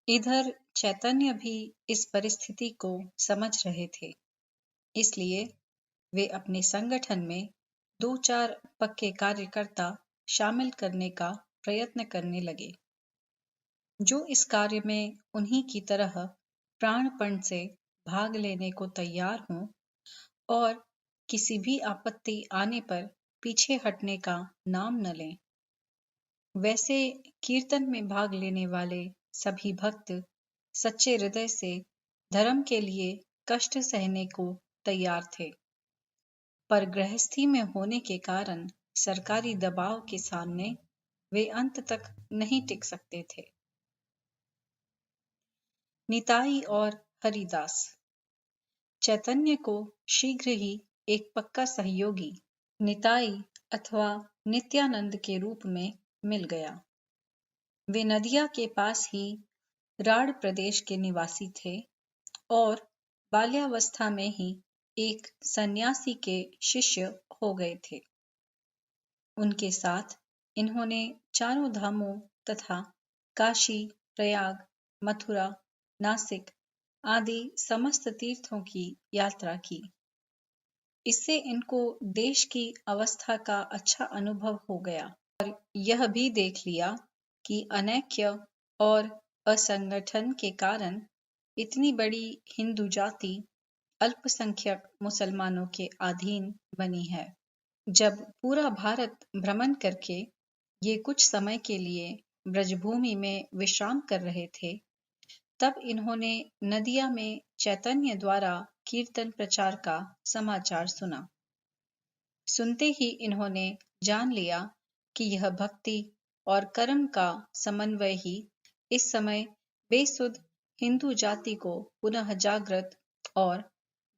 इधर चैतन्य भी इस परिस्थिति को समझ रहे थे, इसलिए वे अपने संगठन में 2-4 पक्के कार्यकर्ता शामिल करने का प्रयत्न करने लगे, जो इस कार्य में उन्हीं की तरह प्राणपण से भाग लेने को तैयार हों और किसी भी आपत्ति आने पर पीछे हटने का नाम न लें। वैसे कीर्तन में भाग लेने वाले सभी भक्त सच्चे हृदय से धर्म के लिए कष्ट सहने को तैयार थे, पर गृहस्थी में होने के कारण सरकारी दबाव के सामने वे अंत तक नहीं टिक सकते थे। निताई और हरिदास। चैतन्य को शीघ्र ही एक पक्का सहयोगी निताई अथवा नित्यानंद के रूप में मिल गया। वे नदिया के पास ही राढ़ प्रदेश के निवासी थे और बाल्यावस्था में ही एक सन्यासी के शिष्य हो गए थे। उनके साथ इन्होंने चारों धामों तथा काशी, प्रयाग, मथुरा, नासिक आदि समस्त तीर्थों की यात्रा की। इससे इनको देश की अवस्था का अच्छा अनुभव हो गया और यह भी देख लिया कि अनैक्य और असंगठन के कारण इतनी बड़ी हिंदू जाति अल्पसंख्यक मुसलमानों के अधीन बनी है। जब पूरा भारत भ्रमण करके ये कुछ समय के लिए ब्रजभूमि में विश्राम कर रहे थे, तब इन्होंने नदिया में चैतन्य द्वारा कीर्तन प्रचार का समाचार सुना। सुनते ही इन्होंने जान लिया कि यह भक्ति और कर्म का समन्वय ही इस समय बेसुध हिंदू जाति को पुनः जागृत और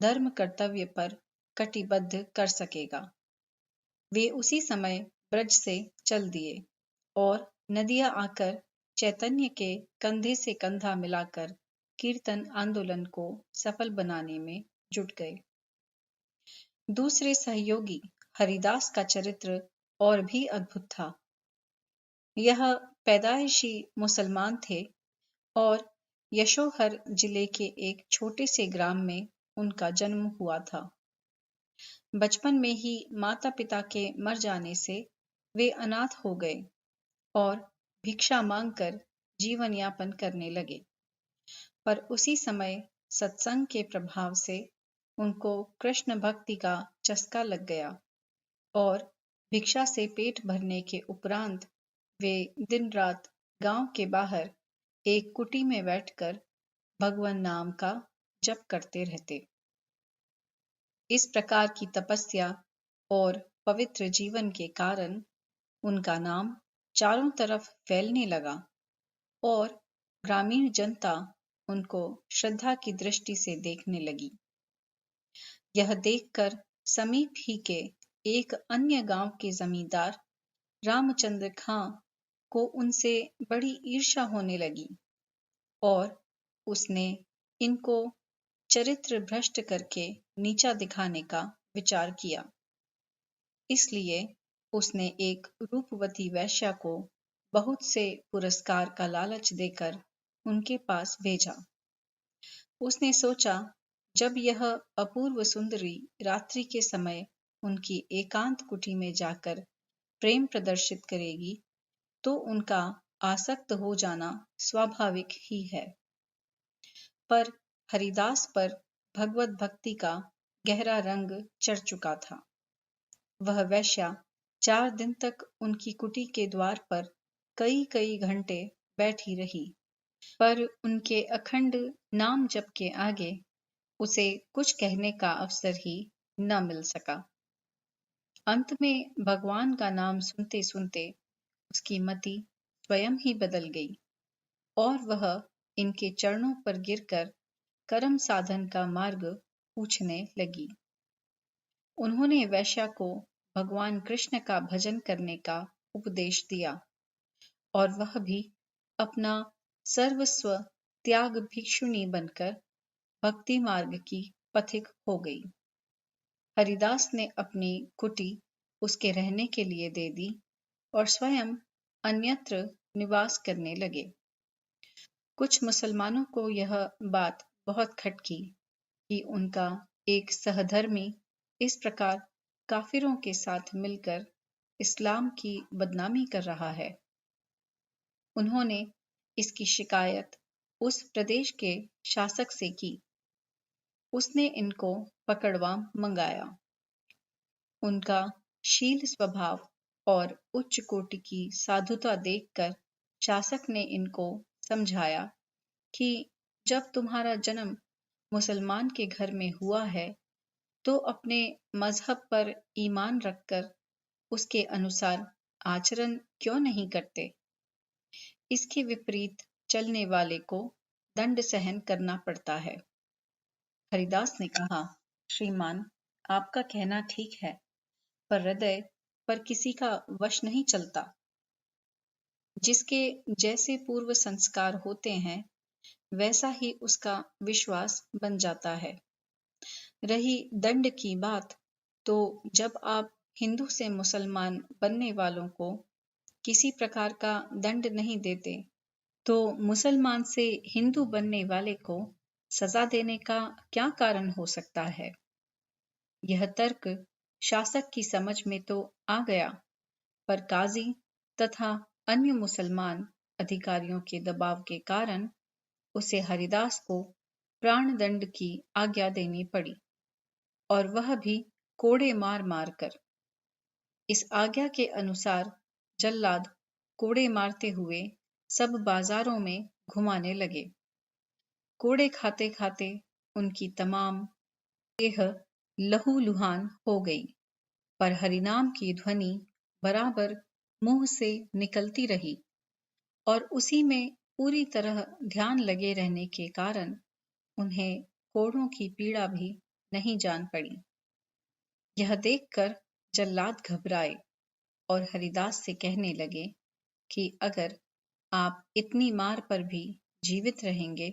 धर्म कर्तव्य पर कटिबद्ध कर सकेगा। वे उसी समय ब्रज से चल दिए और नदिया आकर चैतन्य के कंधे से कंधा मिलाकर कीर्तन आंदोलन को सफल बनाने में जुट गए। दूसरे सहयोगी हरिदास का चरित्र और भी अद्भुत था। यह पैदाइशी मुसलमान थे और यशोहर जिले के एक छोटे से ग्राम में उनका जन्म हुआ था। बचपन में ही माता पिता के मर जाने से वे अनाथ हो गए और भिक्षा मांगकर जीवन यापन करने लगे। पर उसी समय सत्संग के प्रभाव से उनको कृष्ण भक्ति का चस्का लग गया और भिक्षा से पेट भरने के उपरांत वे दिन रात गांव के बाहर एक कुटी में बैठकर भगवान नाम का जप करते रहते। इस प्रकार की तपस्या और पवित्र जीवन के कारण उनका नाम चारों तरफ फैलने लगा और ग्रामीण जनता उनको श्रद्धा की दृष्टि से देखने लगी। यह देखकर समीप ही के एक अन्य गांव के जमींदार रामचंद्र खां को उनसे बड़ी ईर्ष्या होने लगी और उसने इनको चरित्र भ्रष्ट करके नीचा दिखाने का विचार किया। इसलिए उसने एक रूपवती वैश्या को बहुत से पुरस्कार का लालच देकर उनके पास भेजा। उसने सोचा, जब यह अपूर्व सुंदरी रात्रि के समय उनकी एकांत कुटी में जाकर प्रेम प्रदर्शित करेगी, तो उनका आसक्त हो जाना स्वाभाविक ही है। पर हरिदास पर भगवत भक्ति का गहरा रंग चढ़ चुका था। वह वैश्या 4 दिन तक उनकी कुटी के द्वार पर कई घंटे बैठी रही, पर उनके अखंड नाम जप के आगे उसे कुछ कहने का अवसर ही न मिल सका। अंत में भगवान का नाम सुनते सुनते उसकी मति स्वयं ही बदल गई और वह इनके चरणों पर गिरकर कर्म साधन का मार्ग पूछने लगी। उन्होंने वैश्या को भगवान कृष्ण का भजन करने का उपदेश दिया और वह भी अपना सर्वस्व त्याग भिक्षुणी बनकर भक्ति मार्ग की पथिक हो गई। हरिदास ने अपनी कुटी उसके रहने के लिए दे दी और स्वयं अन्यत्र निवास करने लगे। कुछ मुसलमानों को यह बात बहुत खटकी कि उनका एक सहधर्मी इस प्रकार काफिरों के साथ मिलकर इस्लाम की बदनामी कर रहा है। उन्होंने इसकी शिकायत उस प्रदेश के शासक से की। उसने इनको पकड़वा मंगाया। उनका शील स्वभाव और उच्च कोटि की साधुता देखकर शासक ने इनको समझाया कि जब तुम्हारा जन्म मुसलमान के घर में हुआ है तो अपने मजहब पर ईमान रखकर उसके अनुसार आचरण क्यों नहीं करते। इसके विपरीत चलने वाले को दंड सहन करना पड़ता है। हरिदास ने कहा, श्रीमान, आपका कहना ठीक है, पर हृदय पर किसी का वश नहीं चलता। जिसके जैसे पूर्व संस्कार होते हैं वैसा ही उसका विश्वास बन जाता है। रही दंड की बात, तो जब आप हिंदू से मुसलमान बनने वालों को किसी प्रकार का दंड नहीं देते, तो मुसलमान से हिंदू बनने वाले को सजा देने का क्या कारण हो सकता है। यह तर्क शासक की समझ में तो आ गया, पर काजी तथा अन्य मुसलमान अधिकारियों के दबाव के कारण उसे हरिदास को प्राण दंड की आज्ञा देनी पड़ी, और वह भी कोड़े मार मार कर। इस आज्ञा के अनुसार जल्लाद कोड़े मारते हुए सब बाजारों में घुमाने लगे। कोड़े खाते खाते उनकी तमाम देह लहूलुहान हो गई, पर हरिनाम की ध्वनि बराबर मुंह से निकलती रही और उसी में पूरी तरह ध्यान लगे रहने के कारण उन्हें कोड़ों की पीड़ा भी नहीं जान पड़ी। यह देखकर जल्लाद घबराए और हरिदास से कहने लगे कि अगर आप इतनी मार पर भी जीवित रहेंगे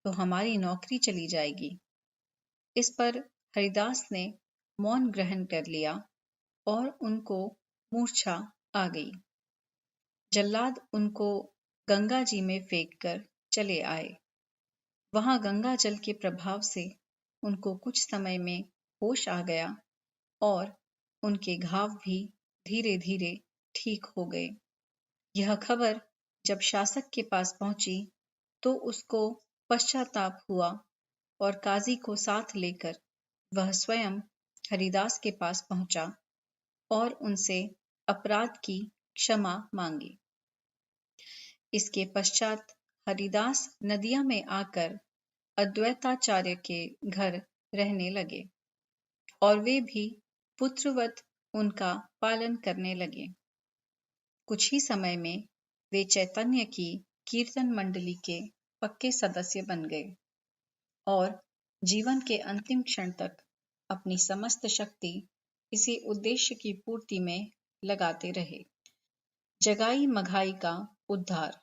तो हमारी नौकरी चली जाएगी। इस पर हरिदास ने मौन ग्रहण कर लिया और उनको मूर्छा आ गई। जल्लाद उनको गंगा जी में फेंक कर चले आए। वहां गंगा जल के प्रभाव से उनको कुछ समय में होश आ गया और उनके घाव भी धीरे धीरे ठीक हो गए। यह खबर जब शासक के पास पहुंची तो उसको पश्चाताप हुआ और काजी को साथ लेकर वह स्वयं हरिदास के पास पहुंचा और उनसे अपराध की क्षमा मांगी। इसके पश्चात हरिदास नदिया में आकर अद्वैताचार्य के घर रहने लगे और वे भी पुत्रवत उनका पालन करने लगे। कुछ ही समय में वे चैतन्य की कीर्तन मंडली के पक्के सदस्य बन गए और जीवन के अंतिम क्षण तक अपनी समस्त शक्ति इसी उद्देश्य की पूर्ति में लगाते रहे। जगाई मघाई का उद्धार।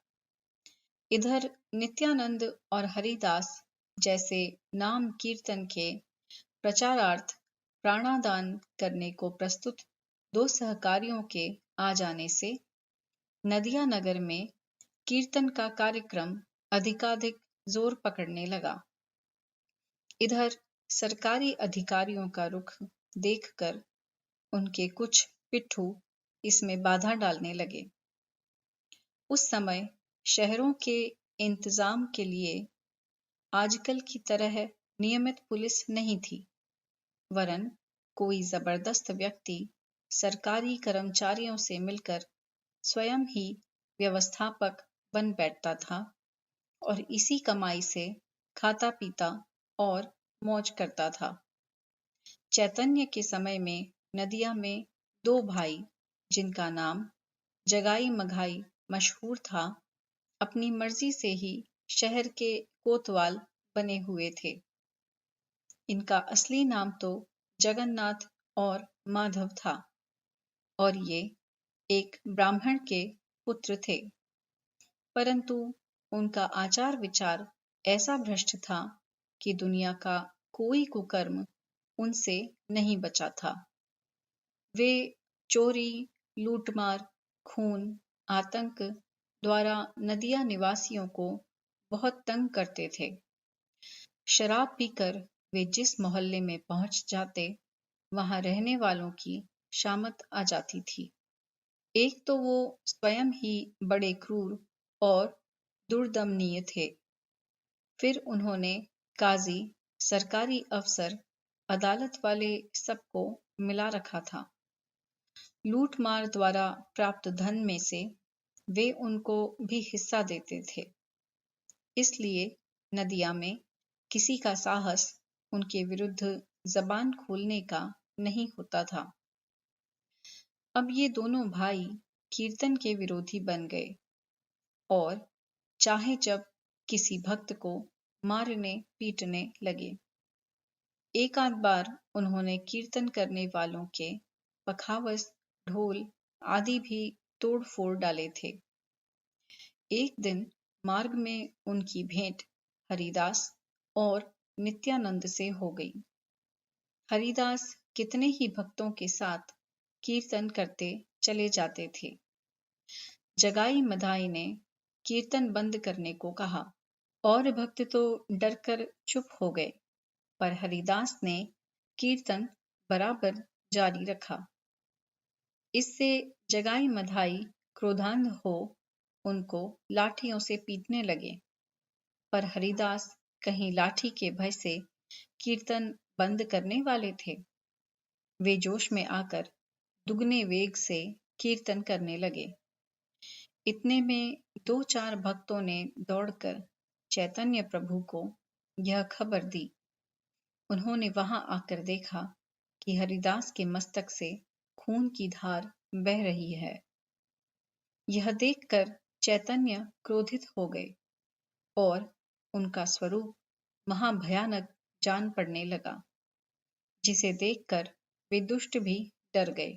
इधर नित्यानंद और हरिदास जैसे नाम कीर्तन के प्रचारार्थ प्राणादान करने को प्रस्तुत दो सहकारियों के आ जाने से नदिया नगर में कीर्तन का कार्यक्रम अधिकाधिक जोर पकड़ने लगा। इधर सरकारी अधिकारियों का रुख देखकर उनके कुछ पिट्ठू इसमें बाधा डालने लगे। उस समय शहरों के इंतजाम के लिए आजकल की तरह नियमित पुलिस नहीं थी, वरन कोई जबरदस्त व्यक्ति सरकारी कर्मचारियों से मिलकर स्वयं ही व्यवस्थापक बन बैठता था और इसी कमाई से खाता पीता और मौज करता था। चैतन्य के समय में नदिया में दो भाई, जिनका नाम जगाई मघाई मशहूर था, अपनी मर्जी से ही शहर के कोतवाल बने हुए थे। इनका असली नाम तो जगन्नाथ और माधव था और ये एक ब्राह्मण के पुत्र थे, परंतु उनका आचार विचार ऐसा भ्रष्ट था कि दुनिया का कोई कुकर्म उनसे नहीं बचा था। वे चोरी, लूटमार, खून, आतंक द्वारा नदिया निवासियों को बहुत तंग करते थे। शराब पीकर वे जिस मोहल्ले में पहुंच जाते, वहां रहने वालों की शामत आ जाती थी। एक तो वो स्वयं ही बड़े क्रूर और दुर्दमनीय थे। फिर उन्होंने काजी, सरकारी अफसर, अदालत वाले सबको मिला रखा था। लूट मार द्वारा प्राप्त धन में से वे उनको भी हिस्सा देते थे। इसलिए नदिया में किसी का साहस उनके विरुद्ध जबान खोलने का नहीं होता था। अब ये दोनों भाई कीर्तन के विरोधी बन गए और चाहे जब किसी भक्त को मारने पीटने लगे। एक आध बार उन्होंने कीर्तन करने वालों के पखावज, ढोल आदि भी तोड़ फोड़ डाले थे। एक दिन मार्ग में उनकी भेंट हरिदास और नित्यानंद से हो गई। हरिदास कितने ही भक्तों के साथ कीर्तन करते चले जाते थे। जगाई मधाई ने कीर्तन बंद करने को कहा और भक्त तो डरकर चुप हो गए, पर हरिदास ने कीर्तन बराबर जारी रखा। इससे जगाई मधाई क्रोधान्ध हो उनको लाठियों से पीटने लगे, पर हरिदास कहीं लाठी के भय से कीर्तन बंद करने वाले थे। वे जोश में आकर दुगने वेग से कीर्तन करने लगे। इतने में दो चार भक्तों ने दौड़कर चैतन्य प्रभु को यह खबर दी। उन्होंने वहां आकर देखा कि हरिदास के मस्तक से खून की धार बह रही है। यह देखकर चैतन्य क्रोधित हो गए और उनका स्वरूप महाभयानक जान पड़ने लगा, जिसे देखकर वे दुष्ट भी डर गए।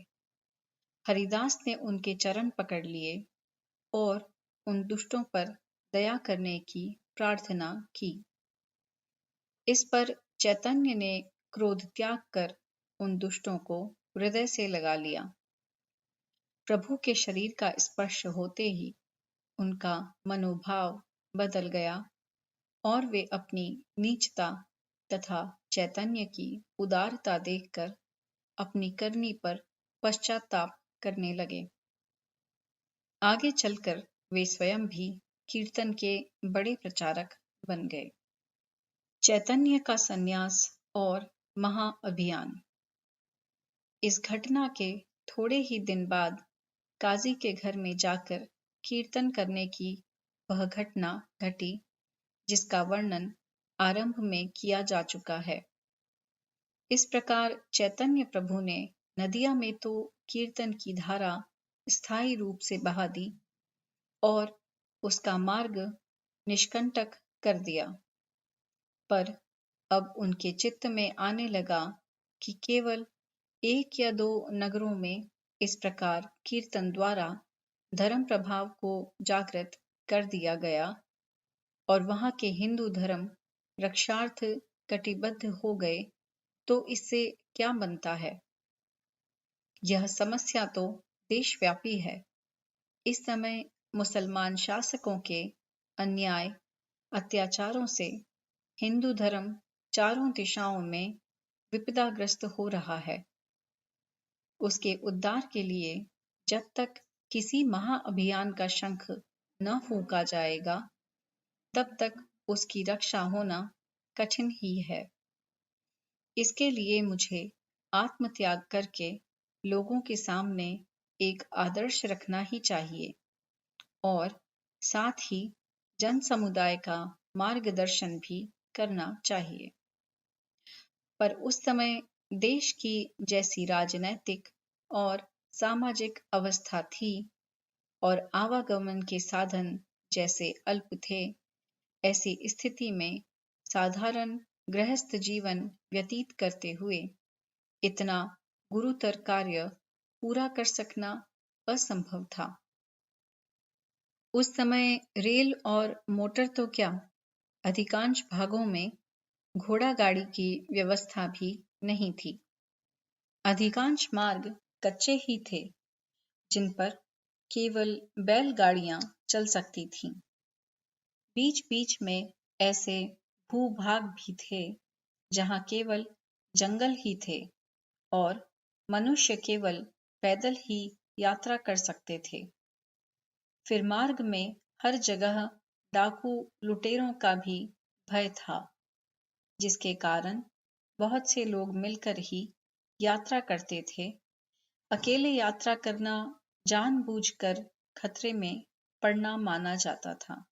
हरिदास ने उनके चरण पकड़ लिए और उन दुष्टों पर दया करने की प्रार्थना की। इस पर चैतन्य ने क्रोध त्याग कर उन दुष्टों को हृदय से लगा लिया। प्रभु के शरीर का स्पर्श होते ही उनका मनोभाव बदल गया और वे अपनी नीचता तथा चैतन्य की उदारता देखकर अपनी करनी पर पश्चाताप करने लगे। आगे चलकर वे स्वयं भी कीर्तन के बड़े प्रचारक बन गए। चैतन्य का संन्यास और महाअभियान। इस घटना के थोड़े ही दिन बाद काजी के घर में जाकर कीर्तन करने की वह घटना घटी जिसका वर्णन आरंभ में किया जा चुका है। इस प्रकार चैतन्य प्रभु ने नदिया में तो कीर्तन की धारा स्थायी रूप से बहा दी और उसका मार्ग निष्कंटक कर दिया, पर अब उनके चित्त में आने लगा कि केवल एक या दो नगरों में इस प्रकार कीर्तन द्वारा धर्म प्रभाव को जागृत कर दिया गया और वहां के हिंदू धर्म रक्षार्थ कटिबद्ध हो गए तो इससे क्या बनता है। यह समस्या तो देशव्यापी है। इस समय मुसलमान शासकों के अन्याय अत्याचारों से हिंदू धर्म चारों दिशाओं में विपदाग्रस्त हो रहा है। उसके उद्धार के लिए जब तक किसी महाअभियान का शंख न फूंका जाएगा, तब तक उसकी रक्षा होना कठिन ही है। इसके लिए मुझे आत्मत्याग करके लोगों के सामने एक आदर्श रखना ही चाहिए और साथ ही जन समुदाय का मार्गदर्शन भी करना चाहिए। पर उस समय देश की जैसी राजनैतिक और सामाजिक अवस्था थी और आवागमन के साधन जैसे अल्प थे, ऐसी स्थिति में साधारण गृहस्थ जीवन व्यतीत करते हुए इतना गुरुतर कार्य पूरा कर सकना असंभव था। उस समय रेल और मोटर तो क्या, अधिकांश भागों में घोड़ा गाड़ी की व्यवस्था भी नहीं थी। अधिकांश मार्ग कच्चे ही थे जिन पर केवल बैलगाड़ियां चल सकती थीं। बीच-बीच में ऐसे भूभाग भी थे जहां केवल जंगल ही थे और मनुष्य केवल पैदल ही यात्रा कर सकते थे। फिर मार्ग में हर जगह डाकू लुटेरों का भी भय था, जिसके कारण बहुत से लोग मिलकर ही यात्रा करते थे। अकेले यात्रा करना जानबूझकर खतरे में पड़ना माना जाता था।